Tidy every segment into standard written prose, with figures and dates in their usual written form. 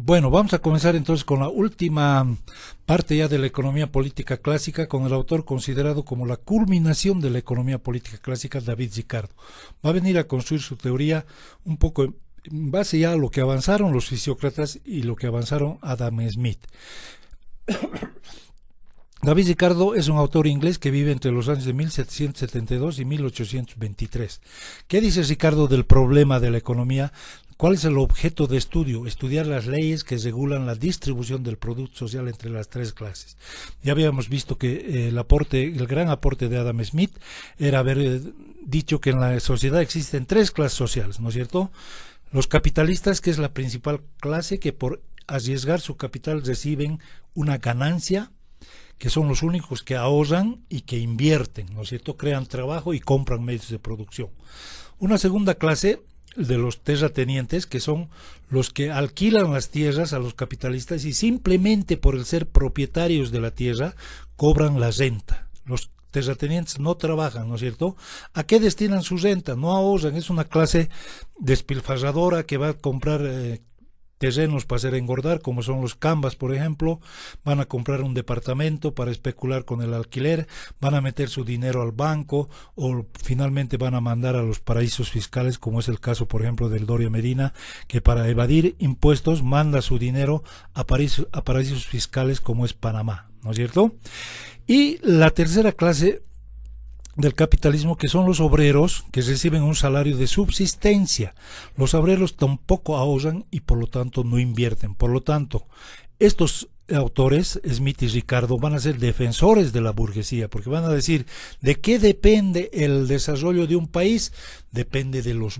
Bueno, vamos a comenzar entonces con la última parte ya de la economía política clásica, con el autor considerado como la culminación de la economía política clásica, David Ricardo. Va a venir a construir su teoría un poco en base ya a lo que avanzaron los fisiócratas y lo que avanzaron Adam Smith. David Ricardo es un autor inglés que vive entre los años de 1772 y 1823. ¿Qué dice Ricardo del problema de la economía? ¿Cuál es el objeto de estudio? Estudiar las leyes que regulan la distribución del producto social entre las tres clases. Ya habíamos visto que el gran aporte de Adam Smith era haber dicho que en la sociedad existen tres clases sociales, ¿no es cierto? Los capitalistas, que es la principal clase, que por arriesgar su capital reciben una ganancia, que son los únicos que ahorran y que invierten, ¿no es cierto? Crean trabajo y compran medios de producción. Una segunda clase de los terratenientes, que son los que alquilan las tierras a los capitalistas y simplemente por el ser propietarios de la tierra cobran la renta. Los terratenientes no trabajan, ¿no es cierto? ¿A qué destinan su renta? No ahorran, es una clase despilfarradora que va a comprar terrenos para hacer engordar, como son los cambas, por ejemplo. Van a comprar un departamento para especular con el alquiler, van a meter su dinero al banco o finalmente van a mandar a los paraísos fiscales, como es el caso, por ejemplo, del Doria Medina, que para evadir impuestos manda su dinero a paraísos fiscales como es Panamá, ¿no es cierto? Y la tercera clase del capitalismo, que son los obreros, que reciben un salario de subsistencia. Los obreros tampoco ahorran y por lo tanto no invierten. Por lo tanto, estos autores, Smith y Ricardo, van a ser defensores de la burguesía, porque van a decir, ¿de qué depende el desarrollo de un país? Depende de los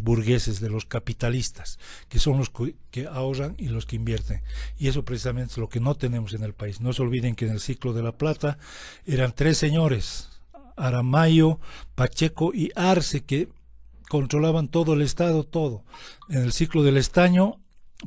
burgueses, de los capitalistas, que son los que ahorran y los que invierten. Y eso precisamente es lo que no tenemos en el país. No se olviden que en el ciclo de la plata eran tres señores, Aramayo, Pacheco y Arce, que controlaban todo el Estado, todo. En el ciclo del estaño,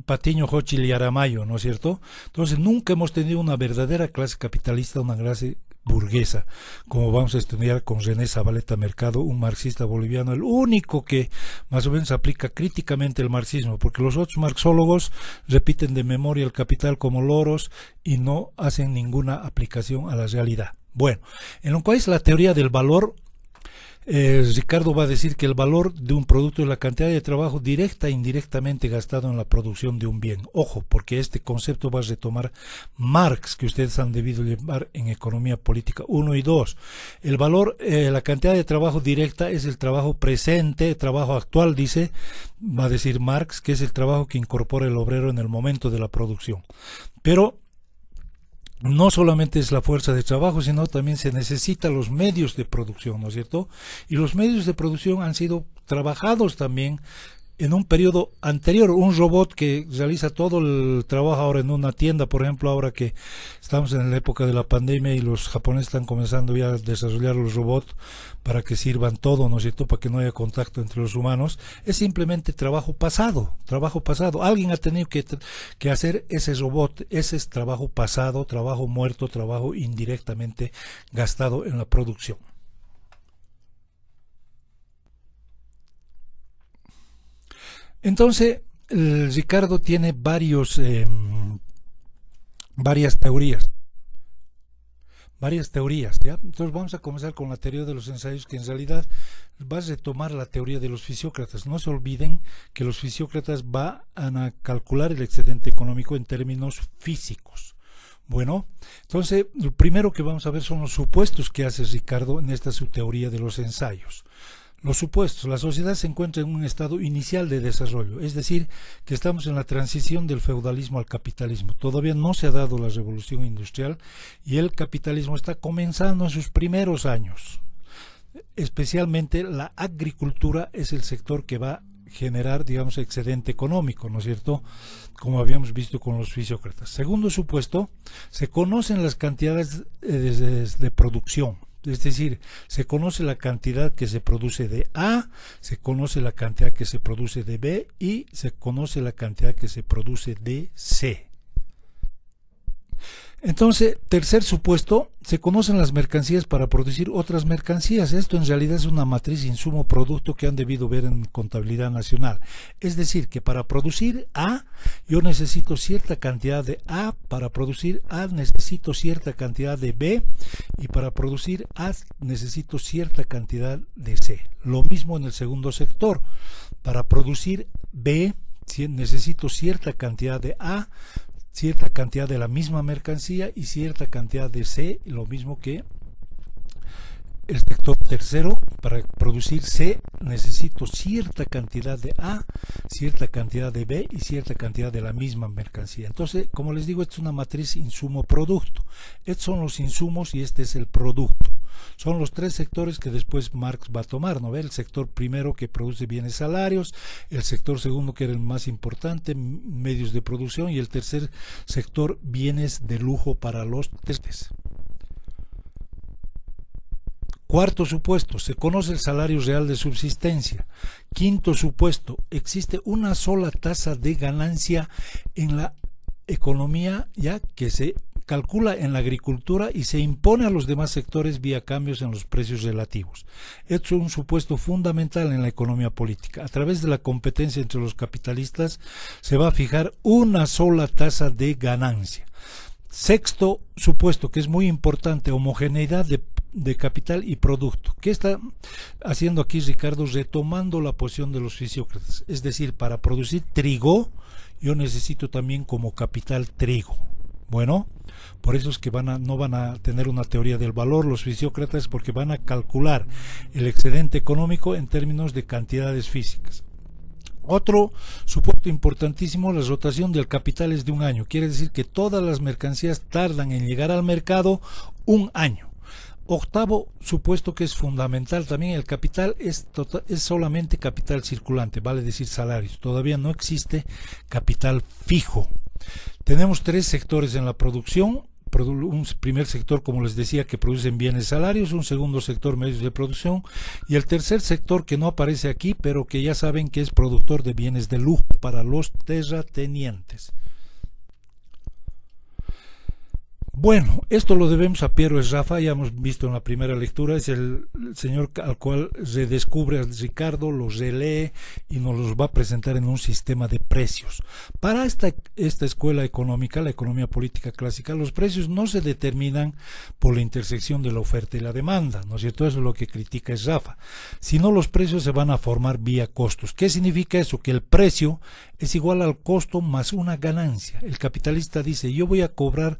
Patiño, Jóchil y Aramayo, ¿no es cierto? Entonces nunca hemos tenido una verdadera clase capitalista, una clase burguesa, como vamos a estudiar con René Zabaleta Mercado, un marxista boliviano, el único que más o menos aplica críticamente el marxismo, porque los otros marxólogos repiten de memoria el capital como loros y no hacen ninguna aplicación a la realidad. Bueno, en lo cual es la teoría del valor, Ricardo va a decir que el valor de un producto es la cantidad de trabajo directa e indirectamente gastado en la producción de un bien. Ojo, porque este concepto va a retomar Marx, que ustedes han debido llevar en Economía Política 1 y 2. El valor, la cantidad de trabajo directa es el trabajo presente, trabajo actual, dice, va a decir Marx, que es el trabajo que incorpora el obrero en el momento de la producción. Pero no solamente es la fuerza de trabajo, sino también se necesitan los medios de producción, ¿no es cierto? Y los medios de producción han sido trabajados también en un periodo anterior. Un robot que realiza todo el trabajo ahora en una tienda, por ejemplo, ahora que estamos en la época de la pandemia y los japoneses están comenzando ya a desarrollar los robots para que sirvan todo, ¿no es cierto?, para que no haya contacto entre los humanos, es simplemente trabajo pasado, trabajo pasado. Alguien ha tenido que hacer ese robot, ese es trabajo pasado, trabajo muerto, trabajo indirectamente gastado en la producción. Entonces, Ricardo tiene varias teorías, ¿ya? Entonces vamos a comenzar con la teoría de los ensayos, que en realidad va a retomar la teoría de los fisiócratas. No se olviden que los fisiócratas van a calcular el excedente económico en términos físicos. Bueno, entonces lo primero que vamos a ver son los supuestos que hace Ricardo en esta su teoría de los ensayos. Los supuestos: la sociedad se encuentra en un estado inicial de desarrollo, es decir, que estamos en la transición del feudalismo al capitalismo. Todavía no se ha dado la revolución industrial y el capitalismo está comenzando en sus primeros años. Especialmente la agricultura es el sector que va a generar, digamos, excedente económico, ¿no es cierto?, como habíamos visto con los fisiócratas. Segundo supuesto: se conocen las cantidades de producción. Es decir, se conoce la cantidad que se produce de A, se conoce la cantidad que se produce de B y se conoce la cantidad que se produce de C. Entonces, tercer supuesto, se conocen las mercancías para producir otras mercancías. Esto en realidad es una matriz insumo-producto que han debido ver en contabilidad nacional. Es decir, que para producir A, yo necesito cierta cantidad de A, para producir A necesito cierta cantidad de B, y para producir A necesito cierta cantidad de C. Lo mismo en el segundo sector. Para producir B necesito cierta cantidad de A, cierta cantidad de la misma mercancía y cierta cantidad de C, lo mismo que el sector tercero. Para producir C necesito cierta cantidad de A, cierta cantidad de B y cierta cantidad de la misma mercancía. Entonces, como les digo, esta es una matriz insumo-producto. Estos son los insumos y este es el producto. Son los tres sectores que después Marx va a tomar, ¿no ve? El sector primero que produce bienes salarios, el sector segundo que era el más importante, medios de producción, y el tercer sector, bienes de lujo para los testes. Cuarto supuesto, se conoce el salario real de subsistencia. Quinto supuesto, existe una sola tasa de ganancia en la economía, ya que se calcula en la agricultura y se impone a los demás sectores vía cambios en los precios relativos. Esto es un supuesto fundamental en la economía política. A través de la competencia entre los capitalistas se va a fijar una sola tasa de ganancia. Sexto supuesto, que es muy importante, homogeneidad de capital y producto. ¿Qué está haciendo aquí Ricardo? Retomando la posición de los fisiócratas. Es decir, para producir trigo, yo necesito también como capital trigo. Bueno, por eso es que no van a tener una teoría del valor los fisiócratas, porque van a calcular el excedente económico en términos de cantidades físicas. Otro supuesto importantísimo, la rotación del capital es de un año. Quiere decir que todas las mercancías tardan en llegar al mercado un año. Octavo supuesto, que es fundamental también, el capital es solamente capital circulante, vale decir salarios. Todavía no existe capital fijo. Tenemos tres sectores en la producción. Un primer sector, como les decía, que producen bienes salarios, un segundo sector, medios de producción, y el tercer sector, que no aparece aquí, pero que ya saben que es productor de bienes de lujo para los terratenientes. Bueno, esto lo debemos a Piero Esraffa, ya hemos visto en la primera lectura, es el señor al cual redescubre a Ricardo, los relee y nos los va a presentar en un sistema de precios. Para esta escuela económica, la economía política clásica, los precios no se determinan por la intersección de la oferta y la demanda, ¿no es cierto? Eso es lo que critica Esraffa, sino los precios se van a formar vía costos. ¿Qué significa eso? Que el precio es igual al costo más una ganancia. El capitalista dice, yo voy a cobrar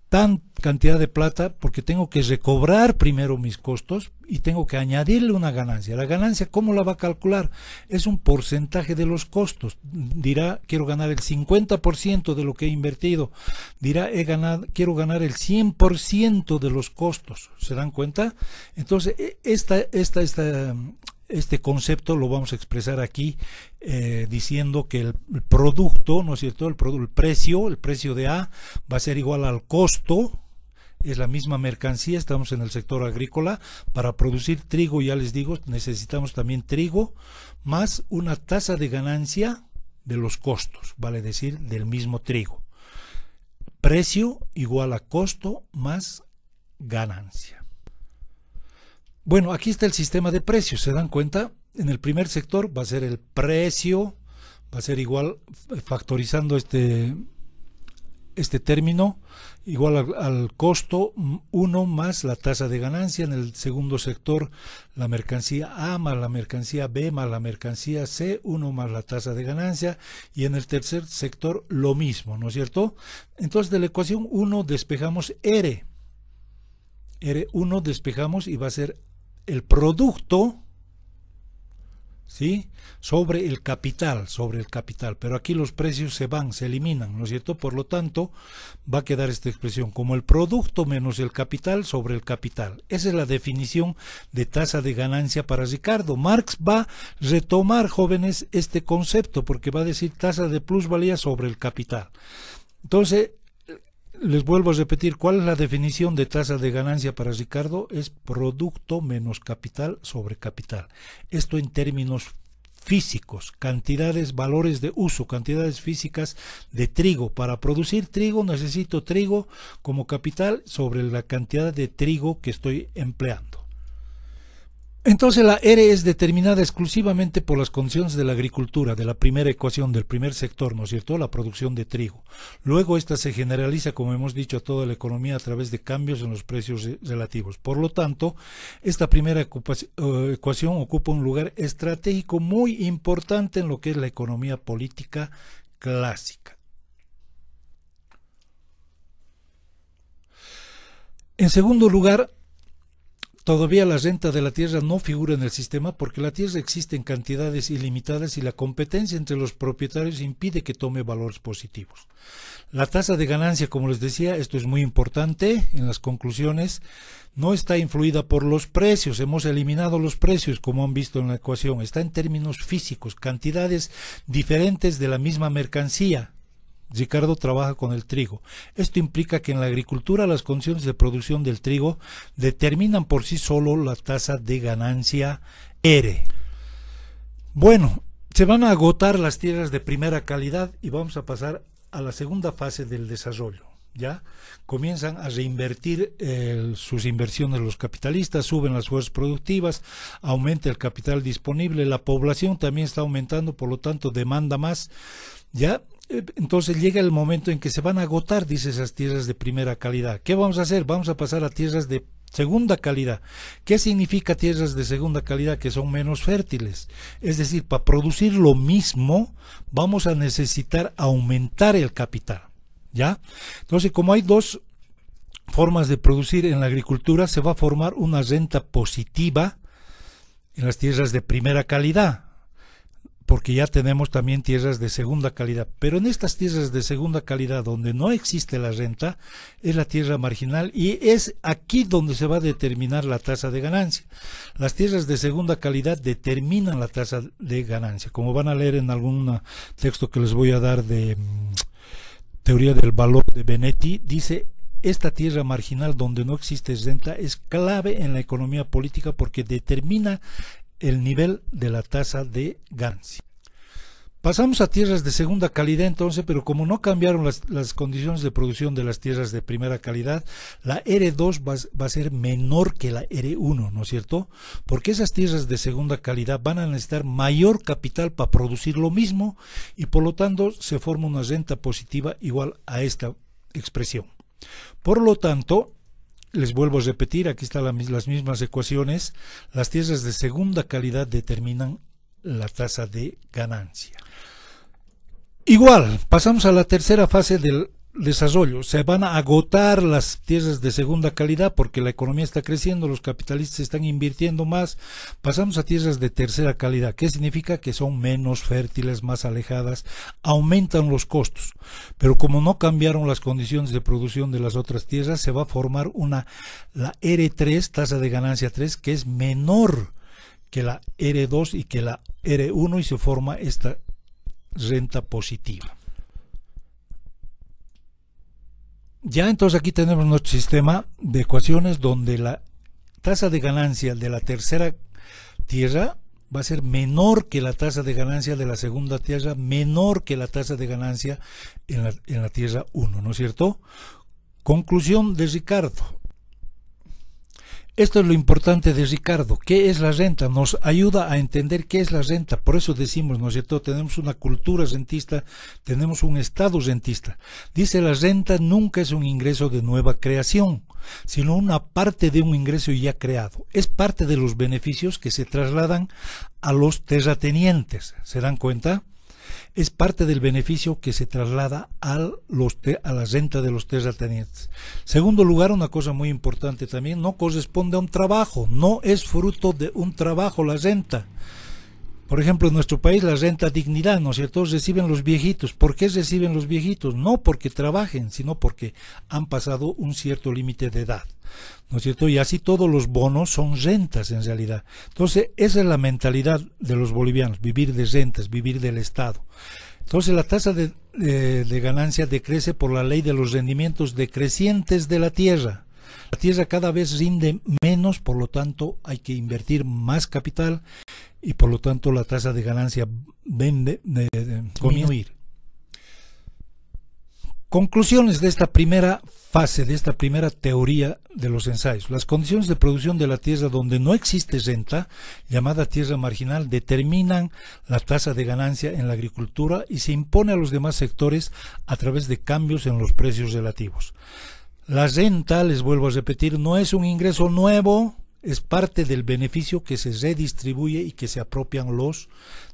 tan cantidad de plata porque tengo que recobrar primero mis costos y tengo que añadirle una ganancia. La ganancia, ¿cómo la va a calcular? Es un porcentaje de los costos. Dirá, quiero ganar el 50% de lo que he invertido. Dirá, quiero ganar el 100% de los costos. ¿Se dan cuenta? Entonces, este concepto lo vamos a expresar aquí diciendo que el producto, ¿no es cierto? El precio de A va a ser igual al costo, es la misma mercancía, estamos en el sector agrícola. Para producir trigo, ya les digo, necesitamos también trigo más una tasa de ganancia de los costos, vale decir, del mismo trigo. Precio igual a costo más ganancia. Bueno, aquí está el sistema de precios, ¿se dan cuenta? En el primer sector va a ser el precio, va a ser igual, factorizando este término, igual al costo 1 más la tasa de ganancia. En el segundo sector, la mercancía A más la mercancía B más la mercancía C, 1 más la tasa de ganancia. Y en el tercer sector, lo mismo, ¿no es cierto? Entonces, de la ecuación 1 despejamos R. R1 despejamos y va a ser el producto, ¿sí?, sobre el capital, pero aquí los precios se eliminan, ¿no es cierto? Por lo tanto, va a quedar esta expresión como el producto menos el capital sobre el capital. Esa es la definición de tasa de ganancia para Ricardo. Marx va a retomar, jóvenes, este concepto, porque va a decir tasa de plusvalía sobre el capital. Entonces, les vuelvo a repetir, ¿cuál es la definición de tasa de ganancia para Ricardo? Es producto menos capital sobre capital. Esto en términos físicos, cantidades, valores de uso, cantidades físicas de trigo. Para producir trigo necesito trigo como capital sobre la cantidad de trigo que estoy empleando. Entonces la R es determinada exclusivamente por las condiciones de la agricultura, de la primera ecuación, del primer sector, ¿no es cierto?, la producción de trigo. Luego esta se generaliza, como hemos dicho, a toda la economía a través de cambios en los precios relativos. Por lo tanto, esta primera ecuación ocupa un lugar estratégico muy importante en lo que es la economía política clásica. En segundo lugar, todavía la renta de la tierra no figura en el sistema porque la tierra existe en cantidades ilimitadas y la competencia entre los propietarios impide que tome valores positivos. La tasa de ganancia, como les decía, esto es muy importante en las conclusiones, no está influida por los precios, hemos eliminado los precios como han visto en la ecuación, está en términos físicos, cantidades diferentes de la misma mercancía. Ricardo trabaja con el trigo. Esto implica que en la agricultura las condiciones de producción del trigo determinan por sí solo la tasa de ganancia R. Bueno, se van a agotar las tierras de primera calidad y vamos a pasar a la segunda fase del desarrollo. ¿Ya? Comienzan a reinvertir sus inversiones los capitalistas, suben las fuerzas productivas, aumenta el capital disponible, la población también está aumentando, por lo tanto demanda más, ¿ya? Entonces llega el momento en que se van a agotar, dice, esas tierras de primera calidad. ¿Qué vamos a hacer? Vamos a pasar a tierras de segunda calidad. ¿Qué significa tierras de segunda calidad? Que son menos fértiles. Es decir, para producir lo mismo vamos a necesitar aumentar el capital. ¿Ya? Entonces, como hay dos formas de producir en la agricultura, se va a formar una renta positiva en las tierras de primera calidad, porque ya tenemos también tierras de segunda calidad. Pero en estas tierras de segunda calidad, donde no existe la renta, es la tierra marginal y es aquí donde se va a determinar la tasa de ganancia. Las tierras de segunda calidad determinan la tasa de ganancia. Como van a leer en algún texto que les voy a dar de teoría del valor de Benetti, dice: esta tierra marginal donde no existe renta es clave en la economía política porque determina el nivel de la tasa de ganancia. Pasamos a tierras de segunda calidad entonces, pero como no cambiaron las condiciones de producción de las tierras de primera calidad, la R2 va a ser menor que la R1, ¿no es cierto? Porque esas tierras de segunda calidad van a necesitar mayor capital para producir lo mismo y por lo tanto se forma una renta positiva igual a esta expresión. Por lo tanto, les vuelvo a repetir, aquí están las mismas ecuaciones, las tierras de segunda calidad determinan la tasa de ganancia. Igual, pasamos a la tercera fase del desarrollo. Se van a agotar las tierras de segunda calidad porque la economía está creciendo, los capitalistas están invirtiendo más. Pasamos a tierras de tercera calidad. ¿Qué significa? Que son menos fértiles, más alejadas, aumentan los costos. Pero como no cambiaron las condiciones de producción de las otras tierras, se va a formar la R3, tasa de ganancia 3, que es menor que la R2 y que la R1 y se forma esta renta positiva. Ya entonces aquí tenemos nuestro sistema de ecuaciones donde la tasa de ganancia de la tercera tierra va a ser menor que la tasa de ganancia de la segunda tierra, menor que la tasa de ganancia en la tierra 1, ¿no es cierto? Conclusión de Ricardo. Esto es lo importante de Ricardo. ¿Qué es la renta? Nos ayuda a entender qué es la renta. Por eso decimos, ¿no es cierto? Tenemos una cultura rentista, tenemos un Estado rentista. Dice: la renta nunca es un ingreso de nueva creación, sino una parte de un ingreso ya creado. Es parte de los beneficios que se trasladan a los terratenientes. ¿Se dan cuenta? Es parte del beneficio que se traslada a la renta de los terratenientes. Segundo lugar, una cosa muy importante también, no corresponde a un trabajo, no es fruto de un trabajo la renta. Por ejemplo, en nuestro país la renta dignidad, ¿no es cierto?, reciben los viejitos. ¿Por qué reciben los viejitos? No porque trabajen, sino porque han pasado un cierto límite de edad, ¿no es cierto? Y así todos los bonos son rentas en realidad. Entonces, esa es la mentalidad de los bolivianos, vivir de rentas, vivir del Estado. Entonces, la tasa de ganancia decrece por la ley de los rendimientos decrecientes de la tierra. La tierra cada vez rinde menos, por lo tanto hay que invertir más capital y por lo tanto la tasa de ganancia disminuir. Conclusiones de esta primera fase, de esta primera teoría de los ensayos. Las condiciones de producción de la tierra donde no existe renta, llamada tierra marginal, determinan la tasa de ganancia en la agricultura y se impone a los demás sectores a través de cambios en los precios relativos. La renta, les vuelvo a repetir, no es un ingreso nuevo, es parte del beneficio que se redistribuye y que se apropian los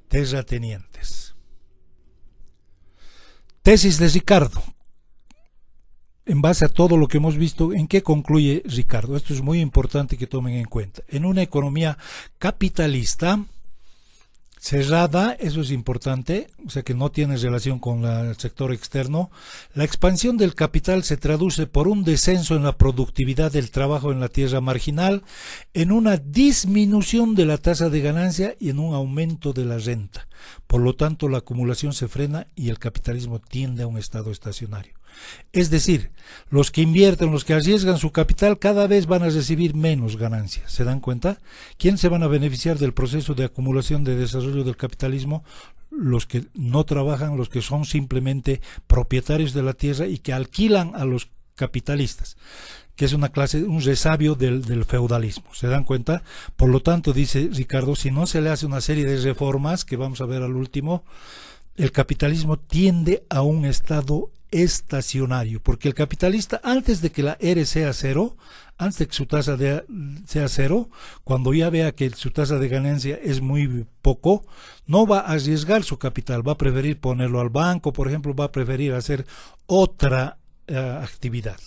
terratenientes. Tesis de Ricardo. En base a todo lo que hemos visto, ¿en qué concluye Ricardo? Esto es muy importante que tomen en cuenta. En una economía capitalista cerrada, eso es importante, o sea que no tiene relación con el sector externo, la expansión del capital se traduce por un descenso en la productividad del trabajo en la tierra marginal, en una disminución de la tasa de ganancia y en un aumento de la renta. Por lo tanto, la acumulación se frena y el capitalismo tiende a un estado estacionario. Es decir, los que invierten, los que arriesgan su capital, cada vez van a recibir menos ganancias. ¿Se dan cuenta? ¿Quiénes se van a beneficiar del proceso de acumulación de desarrollo del capitalismo? Los que no trabajan, los que son simplemente propietarios de la tierra y que alquilan a los capitalistas, que es una clase, un resabio del feudalismo. ¿Se dan cuenta? Por lo tanto, dice Ricardo, si no se le hace una serie de reformas, que vamos a ver al último, el capitalismo tiende a un estado estacionario, porque el capitalista, antes de que la R sea cero, antes de que su tasa sea cero, cuando ya vea que su tasa de ganancia es muy poco, no va a arriesgar su capital, va a preferir ponerlo al banco, por ejemplo, va a preferir hacer otra actividad.